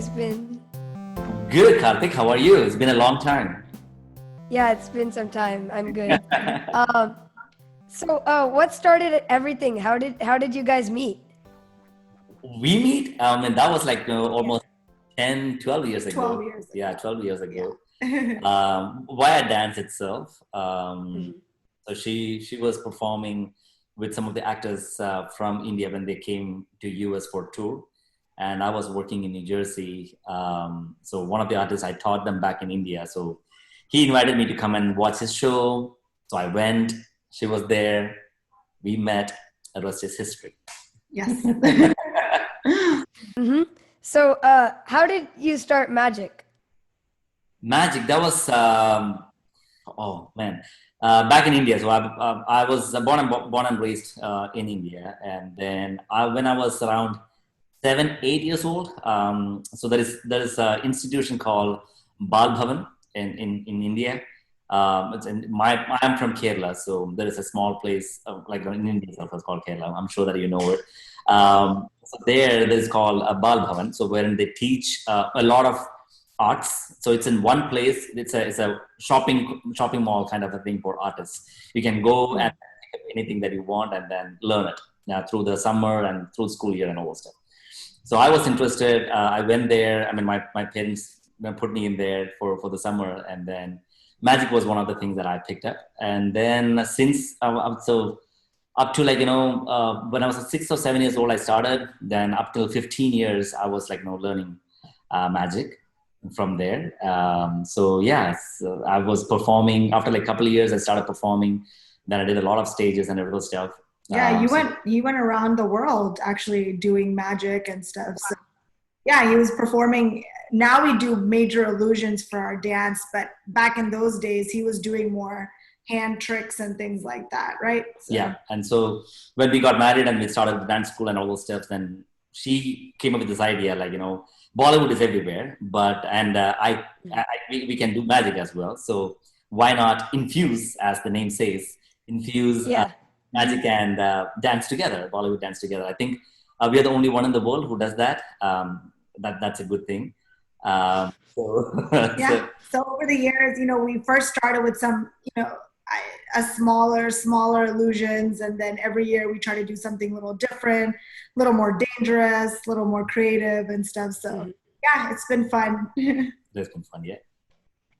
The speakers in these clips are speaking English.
guys been? Good, Karthik. How are you? It's been a long time. Yeah, it's been some time. I'm good. Um, what started everything? How did you guys meet? We meet, and that was like Yeah. almost 10, 12 years ago. 12 years ago. Yeah, 12 years ago. Yeah. Via dance itself. Mhm. So she was performing with some of the actors from India when they came to US for tour. And I was working in New Jersey. So one of the artists, I taught them back in India. So he invited me to come and watch his show. So I went, she was there, we met, the rest is history. Yes. Mhm. How did you start magic? Magic, that was, oh man, back in India. So I was born and raised in India. And then when I was around 7, 8 years old, so there is an institution called Bal Bhavan in India. I'm from Kerala, so there is a small place like in India itself, it's called Kerala. I'm sure that you know it. So there's called a Bal Bhavan, so wherein they teach a lot of arts. So it's in one place. It's a shopping mall kind of a thing for artists. You can go and pick up anything that you want and then learn it through the summer and through school year and all that stuff. So I was interested. I went there. I mean, my parents put me in there for the summer, and then magic was one of the things that I picked up. And then since so up to when I was 6 or 7 years old, I started. Then up till 15 years, I was learning magic from there. So yeah, so I was performing after like a couple of years. I started performing. Then I did a lot of stages and everything stuff. Yeah, you So went around the world actually doing magic and stuff. So yeah, he was performing. Now we do major illusions for our dance, but back in those days he was doing more hand tricks and things like that, right? So, yeah, and so when we got married and we started the dance school and all those stuff, then she came up with this idea, Bollywood is everywhere, but we can do magic as well. So why not infuse, as the name says, infuse Yeah. magic and dance together, Bollywood dance together. I think we are the only one in the world who does that. That's a good thing. So, yeah. so So over the years, we first started with some, a smaller illusions, and then every year we try to do something a little different, a little more dangerous, a little more creative and stuff. So yeah, it's been fun. it's been fun, yeah.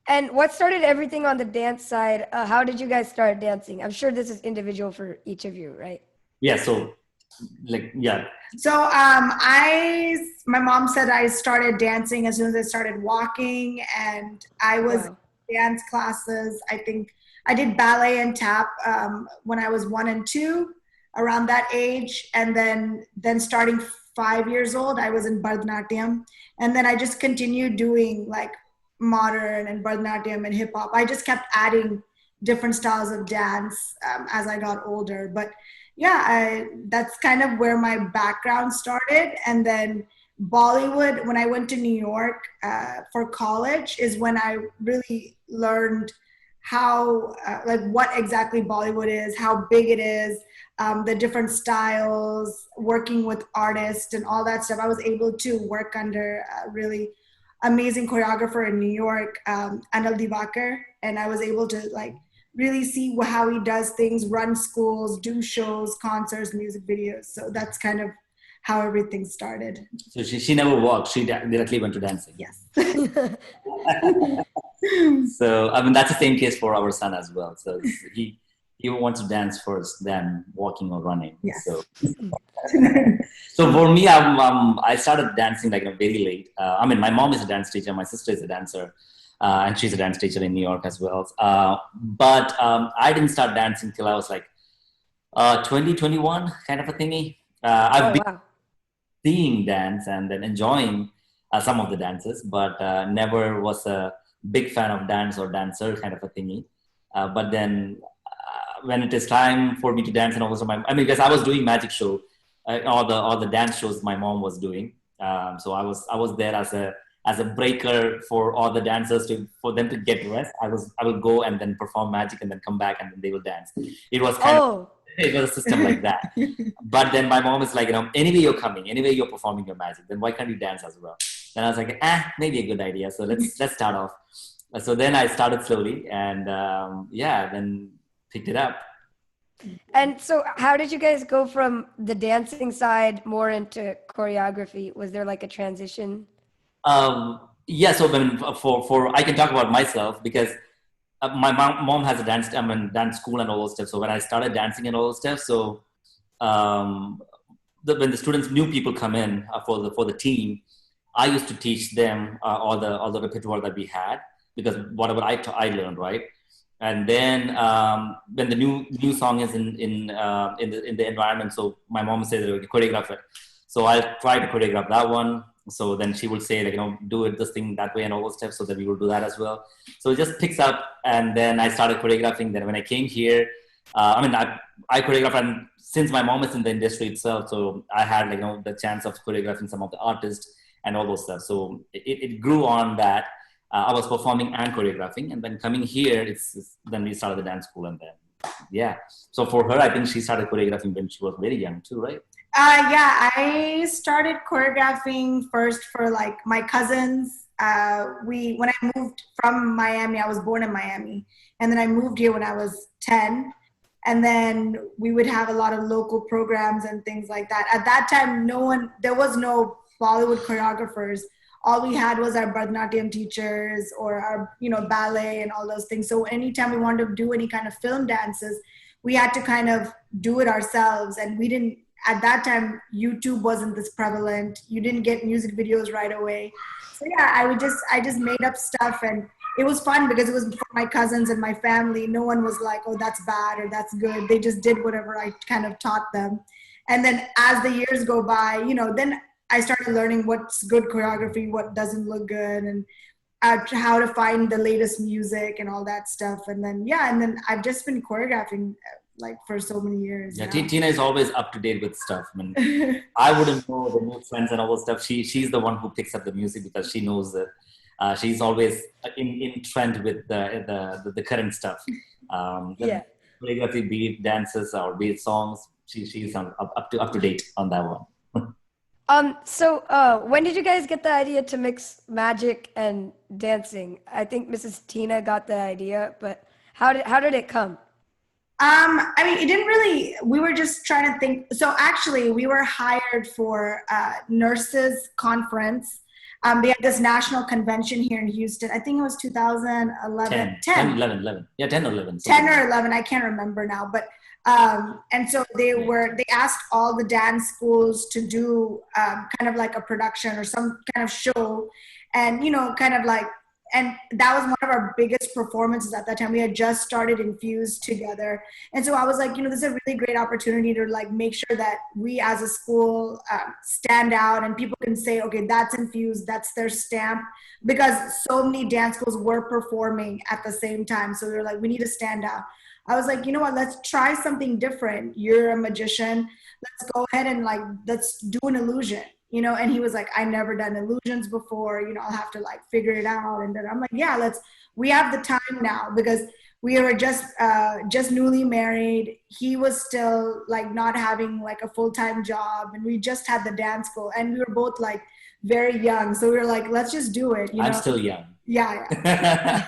And what started everything on the dance side? How did you guys start dancing? I'm sure this is individual for each of you, right? Yeah, so yeah. So my mom said I started dancing as soon as I started walking, and I was Wow. in dance classes. I think I did ballet and tap when I was 1 and 2, around that age, and then starting 5 years old, I was in Bharatanatyam, and then I just continued doing like modern and Bharatanatyam and hip hop. I just kept adding different styles of dance as I got older, but yeah, that's kind of where my background started. And then Bollywood, when I went to New York for college, is when I really learned how, what exactly Bollywood is, how big it is, the different styles, working with artists and all that stuff. I was able to work under a really amazing choreographer in New York, Anil Divakar, and I was able to really see how he does things, run schools, do shows, concerts, music videos. So that's kind of how everything started. So she never walked. She directly went to dancing. Yes. So I mean that's the same case for our son as well. So he wants to dance first, then walking or running. Yes. So for me, I started dancing very late. I mean, my mom is a dance teacher. My sister is a dancer. And she's a dance teacher in New York as well. But I didn't start dancing till I was 2021 kind of a thingy. I've been Wow. seeing dance and then enjoying some of the dances, but never was a big fan of dance or dancer kind of a thingy. But then when it is time for me to dance and also because I was doing magic show, all the dance shows my mom was doing. So I was there as a breaker for all the dancers for them to get rest. I will go and then perform magic and then come back and then they will dance. It was it was a system like that. But then my mom is anyway you're coming, anyway you're performing your magic, then why can't you dance as well? Then I was like, maybe a good idea. So let's start off. So then I started slowly, and then picked it up. And so, how did you guys go from the dancing side more into choreography? Was there like a transition? Yeah, so when for I can talk about myself because my mom has a dance school and all those stuff. So when I started dancing and all those stuff, so um, when the students, new people come in for the team, I used to teach them all the repertoire that we had because whatever I learned, right. And then when the new song is in the environment, so my mom says, okay, choreograph it. So I try to choreograph that one. So then she would say, like, do it this thing that way and all those steps. So that we will do that as well. So it just picks up, and then I started choreographing. Then when I came here, I choreograph, and since my mom is in the industry itself, so I had the chance of choreographing some of the artists and all those stuff. So it grew on that. I was performing and choreographing, and then coming here, then we started the dance school, and then yeah. So for her, I think she started choreographing when she was very young too, right? Yeah, I started choreographing first for like my cousins. When I moved from Miami, I was born in Miami, and then I moved here when I was 10. And then we would have a lot of local programs and things like that. At that time, there was no Bollywood choreographers. All we had was our Bharatanatyam teachers or our, ballet and all those things. So anytime we wanted to do any kind of film dances, we had to kind of do it ourselves. And we didn't, at that time, YouTube wasn't this prevalent. You didn't get music videos right away. So yeah, I just made up stuff, and it was fun because it was for my cousins and my family. No one was like, oh, that's bad or that's good. They just did whatever I kind of taught them. And then as the years go by, then I started learning what's good choreography, what doesn't look good, and how to find the latest music and all that stuff. And then, I've just been choreographing like for so many years. Yeah, Tina is always up to date with stuff. I mean, I wouldn't know the new trends and all that stuff. She's the one who picks up the music because she knows that she's always in trend with the current stuff. Choreography, be it dances or be it songs, she's up to date on that one. So when did you guys get the idea to mix magic and dancing? I think Mrs. Tina got the idea, but how did it come? I mean, it didn't really, we were just trying to think. So actually we were hired for nurses conference. They had this national convention here in Houston. I think it was 2011. 10, 11. Yeah, 10 or 11. 10 or 11. I can't remember now. But and so they asked all the dance schools to do kind of like a production or some kind of show, and and that was one of our biggest performances at that time. We had just started Infused together, and so I was like, this is a really great opportunity to like make sure that we as a school stand out, and people can say, okay, that's Infused, that's their stamp, because so many dance schools were performing at the same time. So we were like, we need to stand out. I was like, you know what, let's try something different. You're a magician. Let's go ahead and let's do an illusion, and he was like, I've never done illusions before. I'll have to figure it out. And then I'm like, yeah, we have the time now, because we were just newly married. He was still not having a full-time job. And we just had the dance school, and we were both very young. So we were like, let's just do it. I'm still young. Yeah. I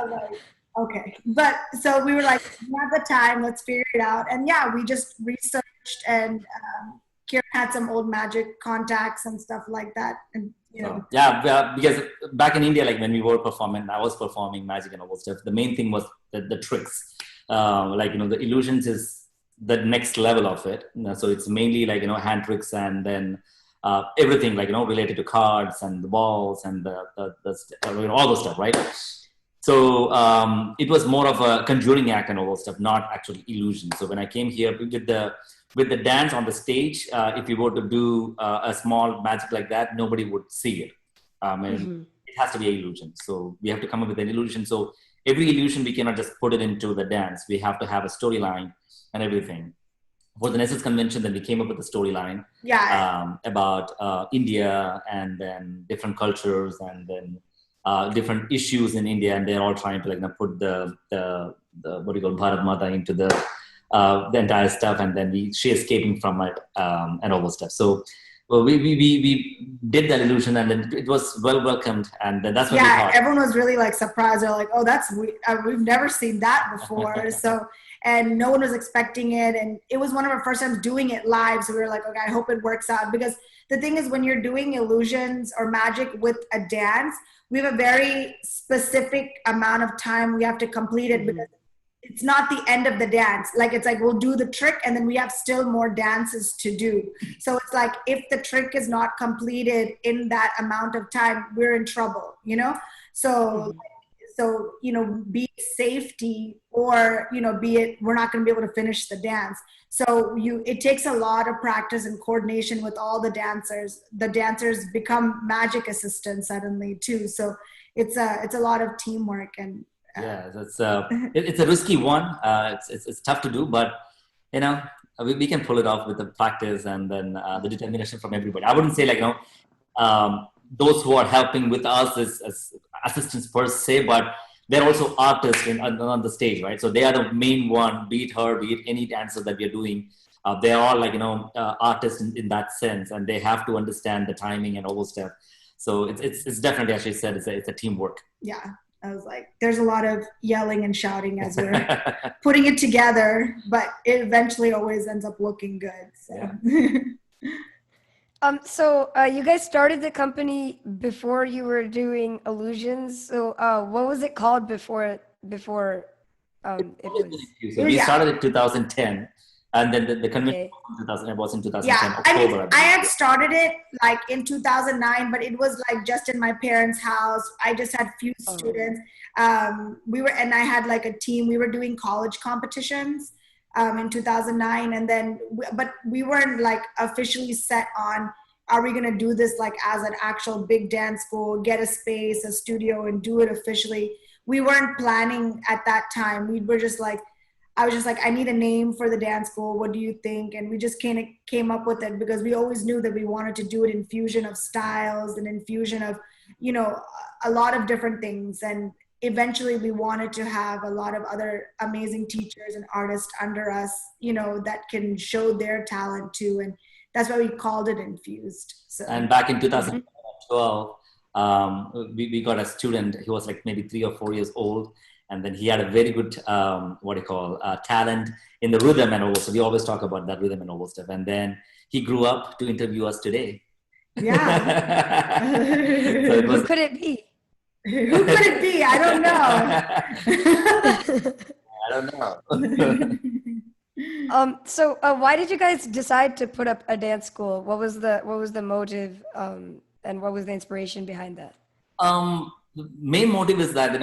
was like, okay. But so we were like, we have the time, let's figure it out. And yeah, we just researched, and Kieran had some old magic contacts and stuff like that. And, Yeah, because back in India, when we were performing, I was performing magic and all that stuff. The main thing was the tricks. The illusions is the next level of it. So it's mainly hand tricks, and then everything related to cards and the balls and all those stuff, right? So it was more of a conjuring act and all that stuff, not actually illusion. So when I came here with the dance on the stage, if you were to do a small magic like that, nobody would see it. It has to be an illusion. So we have to come up with an illusion. So every illusion, we cannot just put it into the dance. We have to have a storyline and everything. For the Nessus convention, then we came up with a storyline about India, and then different cultures, and then different issues in India, and they're all trying to put the what do you call Bharat Mata into the entire stuff, and then she escaping from it and all those stuff. So well, we did that illusion, and then it was well welcomed, and then that's what we Yeah, thought. everyone was really like surprised. They're like, "Oh, we've never seen that before." So, and no one was expecting it, and it was one of our first times doing it live. So we were like, "Okay, I hope it works out." Because the thing is, when you're doing illusions or magic with a dance, we have a very specific amount of time we have to complete it, because it's not the end of the dance. Like, it's like we'll do the trick and then we have still more dances to do. So it's like, if the trick is not completed in that amount of time, we're in trouble, you know? So, be it safety, or, be it, we're not going to be able to finish the dance. So it takes a lot of practice and coordination with all the dancers. The dancers become magic assistants suddenly too. So it's a lot of teamwork, and yeah, it's a risky one. It's tough to do, but we can pull it off with the practice and then the determination from everybody. I wouldn't say those who are helping with us as assistants per se, but they're also artists on the stage, right? So they are the main one, be it her, be it any dancer that we are doing. They're all artists in that sense, and they have to understand the timing and all those stuff. So it's definitely, as she said, it's a teamwork. Yeah. I was like, there's a lot of yelling and shouting as we're putting it together, but it eventually always ends up looking good. So. Yeah. So you guys started the company before you were doing illusions. So what was it called before it was? So we started in 2010, and then the convention was in 2010. Yeah, October, I had started it like in 2009, but it was like just in my parents' house. I just had few students. And I had like a team. We were doing college competitions in 2009, and then but we weren't like officially set on, are we going to do this like as an actual big dance school, get a space, a studio, and do it officially. We weren't planning at that time. We were just like, I was just like, I need a name for the dance school. What do you think? And we just kind of came up with it, because we always knew that we wanted to do an infusion of styles, and infusion of, a lot of different things. And eventually we wanted to have a lot of other amazing teachers and artists under us, that can show their talent too. And that's why we called it Infused. So. And back in 2012, we got a student. He was like maybe 3 or 4 years old. And then he had a very good, talent in the rhythm and all. So we always talk about that rhythm and all stuff. And then he grew up to interview us today. Yeah. So who could it be? Who could it be? I don't know. I don't know. So why did you guys decide to put up a dance school? What was the motive, and what was the inspiration behind that? The main motive is that,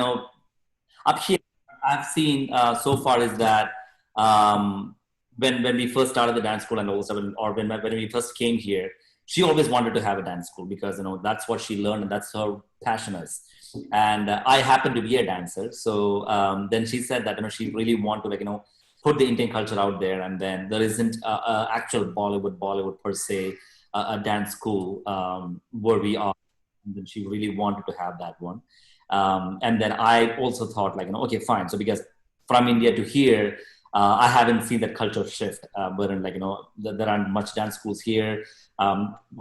up here, I've seen so far is that when we first started the dance school and also when we first came here, she always wanted to have a dance school, because that's what she learned and that's her passion is. And I happen to be a dancer, so then she said that she really want to put the Indian culture out there, and then there isn't a actual Bollywood per se, a dance school where we are. And then she really wanted to have that one. And then I also thought okay, fine. So because from India to here, I haven't seen that culture shift, wherein there aren't much dance schools here.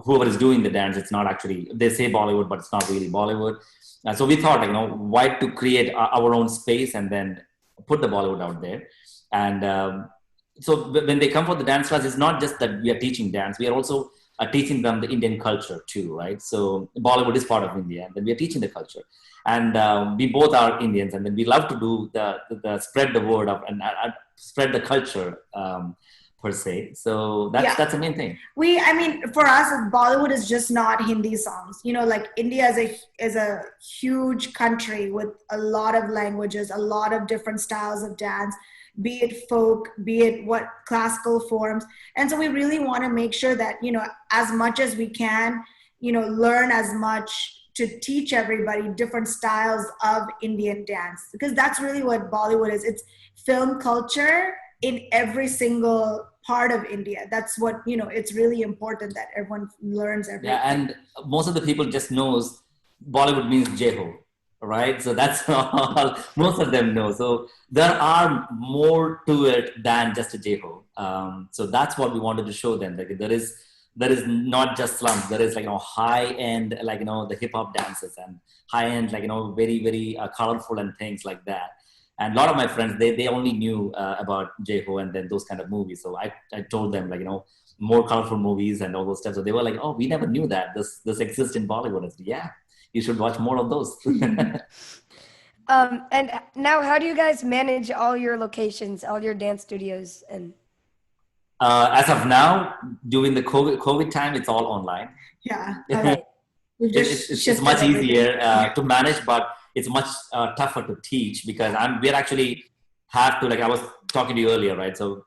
Whoever is doing the dance, it's not actually, they say Bollywood, but it's not really Bollywood. So we thought why to create our own space and then put the Bollywood out there. And so when they come for the dance class, it's not just that we are teaching dance, we are also teaching them the Indian culture too, right? So Bollywood is part of India, and then we are teaching the culture. And we both are Indians, and then we love to do the spread the word of and spread the culture per se. So that's the main thing. For us, Bollywood is just not Hindi songs. Like India is a huge country with a lot of languages, a lot of different styles of dance, be it folk, be it what classical forms. And so we really want to make sure that, as much as we can, learn as much to teach everybody different styles of Indian dance, because that's really what Bollywood is. It's film culture in every single part of India. That's what, it's really important that everyone learns everything. Yeah, and most of the people just knows Bollywood means Jeho, right? So that's all most of them know. So there are more to it than just a Jeho. So that's what we wanted to show them. Like there is not just slums. There is like, high end, like, the hip hop dances and high end, like, very, very colorful and things like that. And a lot of my friends, they only knew about Jeho and then those kind of movies. So I told them, like, more colorful movies and all those stuff. So they were like, oh, we never knew that this exists in Bollywood. I said, yeah, you should watch more of those. And now, how do you guys manage all your locations, all your dance studios, and As of now, during the COVID time, it's all online. Yeah. right? We've just It's shifted much everything. easier Yeah. to manage, but it's much tougher to teach because we're actually have to, like I was talking to you earlier, right? So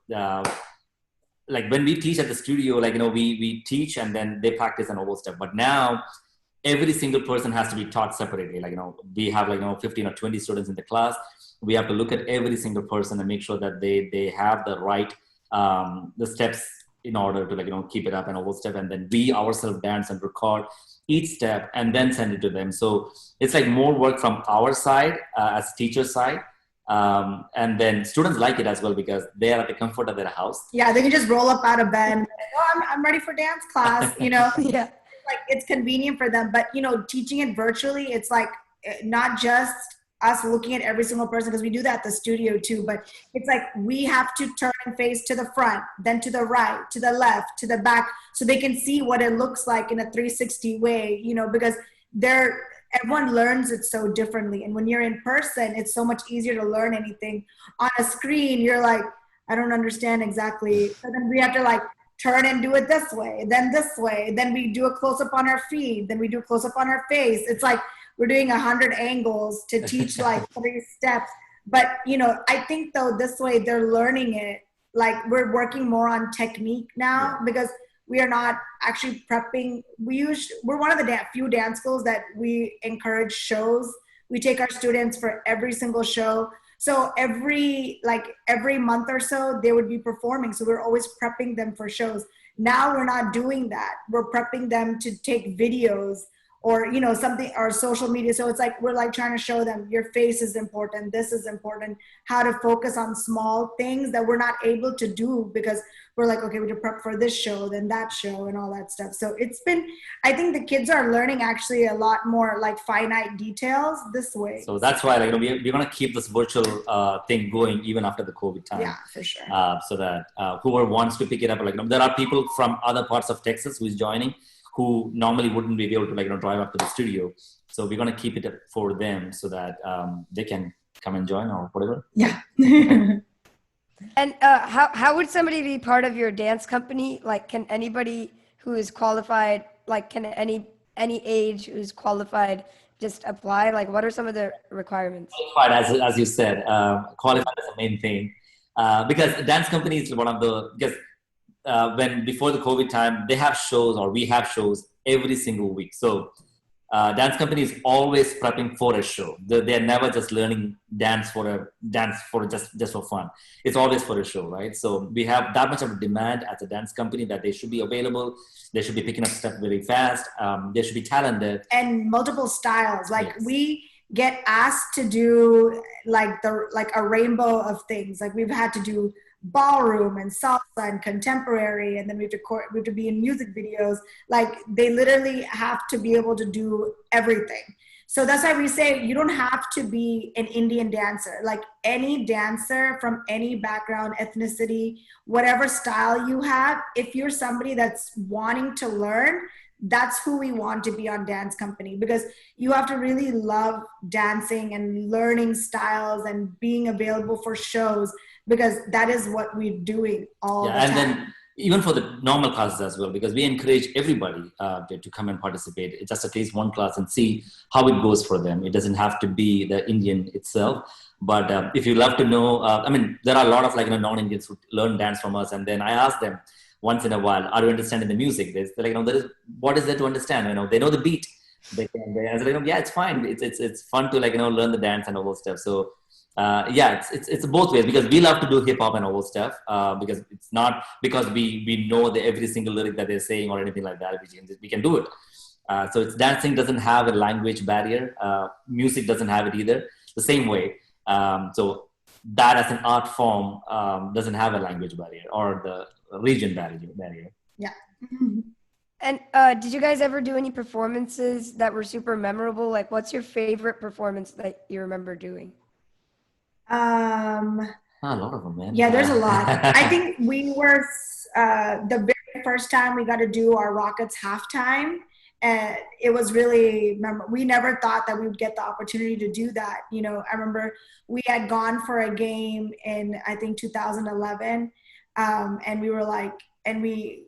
like when we teach at the studio, like, we teach and then they practice and all those stuff. But now every single person has to be taught separately. Like, we have like, 15 or 20 students in the class. We have to look at every single person and make sure that they have the right, the steps in order to, like, keep it up and all those stuff. And then we ourselves dance and record each step and then send it to them. So it's like more work from our side as teacher side. And then students like it as well because they are at the comfort of their house. Yeah, they can just roll up out of bed. And, oh, I'm ready for dance class. Yeah. Like it's convenient for them. But teaching it virtually, it's like not just us looking at every single person, because we do that at the studio too. But it's like we have to turn and face to the front, then to the right, to the left, to the back, so they can see what it looks like in a 360 way. Because everyone learns it so differently. And when you're in person, it's so much easier to learn anything. On a screen, you're like, I don't understand exactly. So then we have to like turn and do it this way, then this way. Then we do a close up on our feet. Then we do a close up on our face. It's like we're doing 100 angles to teach like 3 steps. But, I think though, this way they're learning it. Like we're working more on technique now because we are not actually prepping. We're one of the few dance schools that we encourage shows. We take our students for every single show. So every month or so, they would be performing. So we're always prepping them for shows. Now we're not doing that. We're prepping them to take videos or, something, or social media. So it's like, we're like trying to show them your face is important. This is important. How to focus on small things that we're not able to do because we're like, okay, we have to prep for this show, then that show and all that stuff. So I think the kids are learning actually a lot more like finite details this way. So that's why, like, we're going to keep this virtual thing going even after the COVID time. Yeah, for sure. So that whoever wants to pick it up, like, there are people from other parts of Texas who is joining who normally wouldn't be able to, like, drive up to the studio. So we're going to keep it up for them so that they can come and join or whatever. Yeah. And how would somebody be part of your dance company? Like, can anybody who is qualified, like, can any age who's qualified just apply? Like, what are some of the requirements? Qualified, as you said, qualified is the main thing. Because dance company is one of the, because when before the COVID time, they have shows or we have shows every single week. So dance company is always prepping for a show. They're never just learning dance for just for fun. It's always for a show, right? So we have that much of a demand as a dance company that they should be available. They should be picking up stuff very fast. They should be talented. And multiple styles. Like Yes. we get asked to do like a rainbow of things. Like we've had to do ballroom and salsa and contemporary, and then we have to be in music videos. Like they literally have to be able to do everything. So that's why we say you don't have to be an Indian dancer. Like any dancer from any background, ethnicity, whatever style you have, if you're somebody that's wanting to learn, that's who we want to be on Dance Company, because you have to really love dancing and learning styles and being available for shows, because that is what we're doing all the time. And then even for the normal classes as well, because we encourage everybody to come and participate, just at least one class, and see how it goes for them. It doesn't have to be the Indian itself. But if you love to know, there are a lot of non-Indians who learn dance from us, and then I ask them once in a while, are you understanding the music? They're like, what is there to understand? They know the beat. I was like, yeah, it's fine. It's fun to learn the dance and all those stuff. So it's both ways, because we love to do hip hop and all those stuff, because it's not because we know every single lyric that they're saying or anything like that. We can do it. So it's dancing doesn't have a language barrier. Music doesn't have it either. The same way. So that as an art form doesn't have a language barrier or the region barrier. Yeah. And did you guys ever do any performances that were super memorable? Like, what's your favorite performance that you remember doing? Um, Ah, a lot of them, man. yeah, there's a lot. I think we were the very first time we got to do our Rockets halftime. And it was really, we never thought that we would get the opportunity to do that. You know, I remember we had gone for a game in, I think, 2011. And we were like, and we,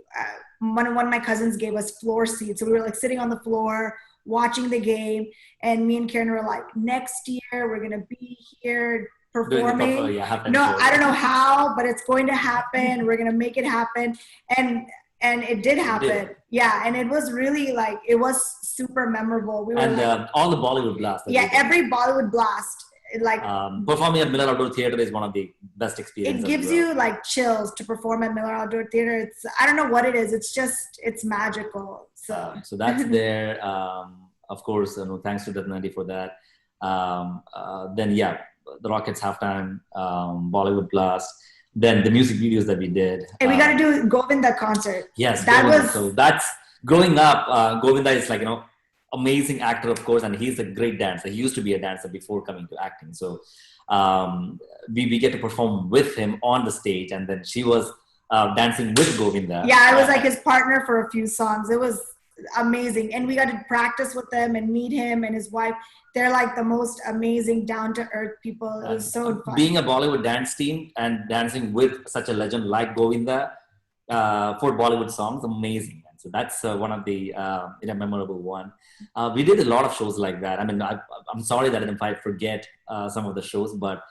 one of my cousins gave us floor seats. So we were like sitting on the floor watching the game. And me and Karen were like, next year we're going to be here performing. No, I don't know how, but it's going to happen. We're going to make it happen. And it did happen. It did. Yeah. And it was really like, it was super memorable. We were like, all the Bollywood blasts. Yeah. Every Bollywood blast. Like performing at Miller Outdoor Theater is one of the best experiences. It gives you like chills to perform at Miller Outdoor Theater. It's, I don't know what it is. It's just, it's magical. So that's there. Of course, thanks to Datnandi for that. Then yeah, the Rockets halftime, Bollywood blast. Then the music videos that we did. And we got to do Govinda concert. Yes, that Govinda. was. So that's growing up. Govinda is like, amazing actor, of course, and he's a great dancer. He used to be a dancer before coming to acting. So we get to perform with him on the stage, and then she was dancing with Govinda. Yeah, I was like his partner for a few songs. It was amazing. And we got to practice with them and meet him and his wife. They're like the most amazing, down-to-earth people. It was so fun. Being a Bollywood dance team and dancing with such a legend like Govinda for Bollywood songs, amazing. So that's one of the memorable one. We did a lot of shows like that. I mean, I'm sorry that if I forget some of the shows, but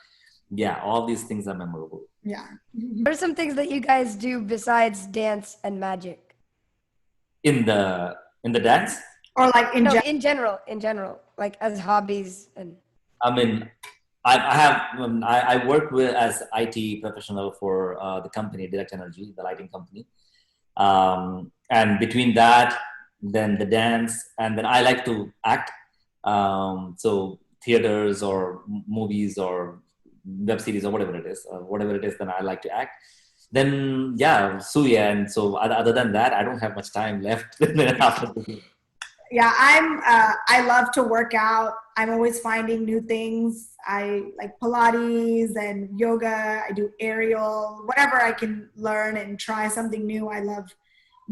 yeah, all these things are memorable. Yeah. What are some things that you guys do besides dance and magic? In the dance? Or like in general, like as hobbies and. I mean, I work with as IT professional for the company Direct Energy, the lighting company. And between that, then the dance, and then I like to act. So theaters or movies or web series or whatever it is, then I like to act. Then yeah, Suya, and so other than that, I don't have much time left. Yeah, I love to work out. I'm always finding new things. I like Pilates and yoga. I do aerial, whatever I can learn and try something new. I love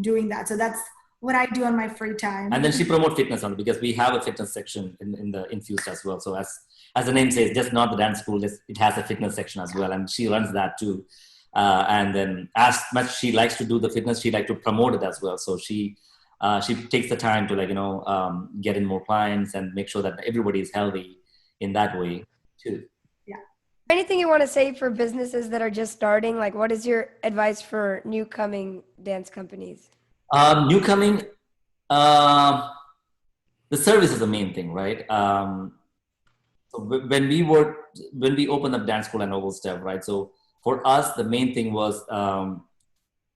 doing that. So that's what I do on my free time. And then she promotes fitness on it because we have a fitness section in the Infused as well. So as the name says, just not the dance school, it has a fitness section as well. And she runs that too. And then as much she likes to do the fitness, she likes to promote it as well. So she takes the time to get in more clients and make sure that everybody is healthy in that way too. Yeah. Anything you want to say for businesses that are just starting? Like, what is your advice for new coming dance companies? The service is the main thing, right? So when we opened up dance school and all stuff, right? So for us, the main thing was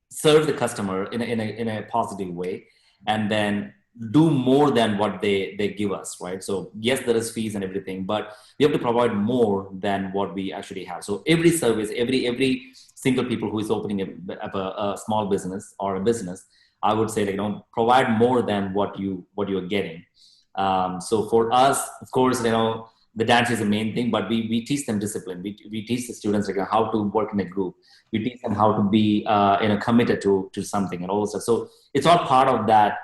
serve the customer in a positive way, and then do more than what they give us, right? So yes, there is fees and everything, but we have to provide more than what we actually have. So every service, every single people who is opening a small business or a business, I would say, provide more than what you're getting. So for us, of course, the dance is the main thing, but we teach them discipline. We teach the students how to work in a group. We teach them how to be committed to something and all that. So it's all part of that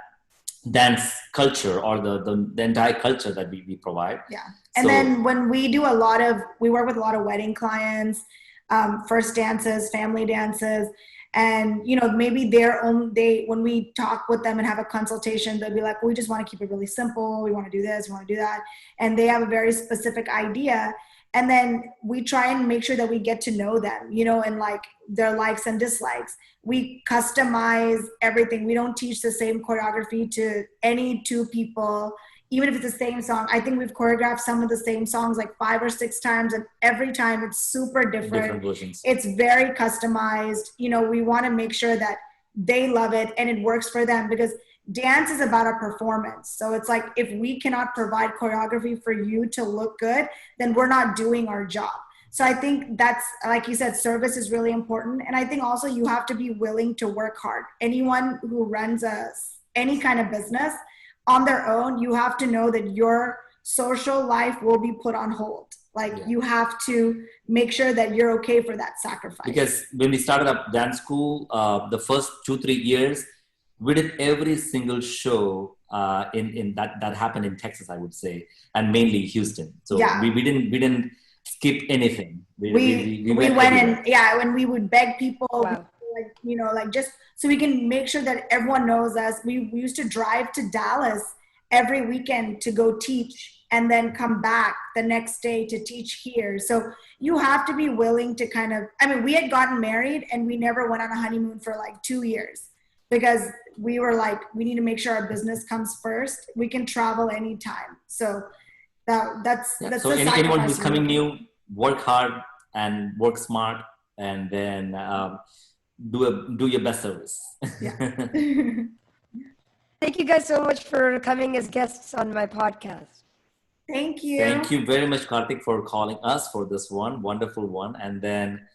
dance culture or the entire culture that we provide. Yeah. And then when we work with a lot of wedding clients, first dances, family dances, and maybe when we talk with them and have a consultation, they'll be like, we just want to keep it really simple. We want to do this, we want to do that. And they have a very specific idea. And then we try and make sure that we get to know them, and like their likes and dislikes. We customize everything. We don't teach the same choreography to any two people, even if it's the same song. I think we've choreographed some of the same songs like 5 or 6 times, and every time it's super different versions. It's very customized. We want to make sure that they love it and it works for them, because dance is about a performance. So it's like, if we cannot provide choreography for you to look good, then we're not doing our job. So I think that's, like you said, service is really important. And I think also you have to be willing to work hard. Anyone who runs any kind of business on their own, you have to know that your social life will be put on hold. Like you have to make sure that you're okay for that sacrifice. Because when we started up dance school, the first 2-3 years, we did every single show in that happened in Texas, I would say, and mainly Houston. So we didn't skip anything. We went in. When we would beg people, Wow. like just so we can make sure that everyone knows us. We used to drive to Dallas every weekend to go teach and then come back the next day to teach here. So you have to be willing to we had gotten married and we never went on a honeymoon for like 2 years because we were like, we need to make sure our business comes first. We can travel anytime. So that's so anyone who's coming new, work hard and work smart, and then do your best service. Thank you guys so much for coming as guests on my podcast. Thank you. Thank you very much, Karthik, for calling us for this one, wonderful one. And then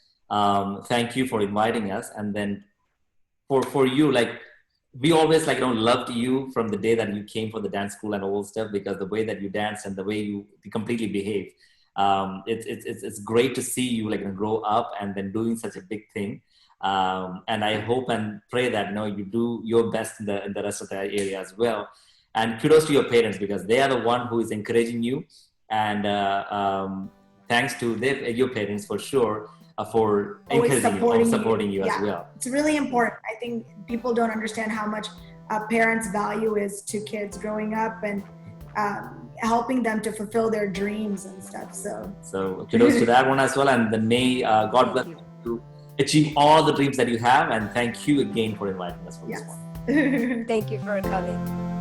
thank you for inviting us. And then for you, like we always loved you from the day that you came for the dance school and all stuff, because the way that you dance and the way you completely behave. It's great to see you grow up and then doing such a big thing. And I hope and pray that you do your best in the rest of the area as well. And kudos to your parents, because they are the one who is encouraging you. And thanks to your parents for sure for supporting you as well. It's really important. I think people don't understand how much parents' value is to kids growing up and helping them to fulfill their dreams and stuff. So kudos to that one as well. And then may God bless you to achieve all the dreams that you have. And thank you again for inviting us for this one. Thank you for coming.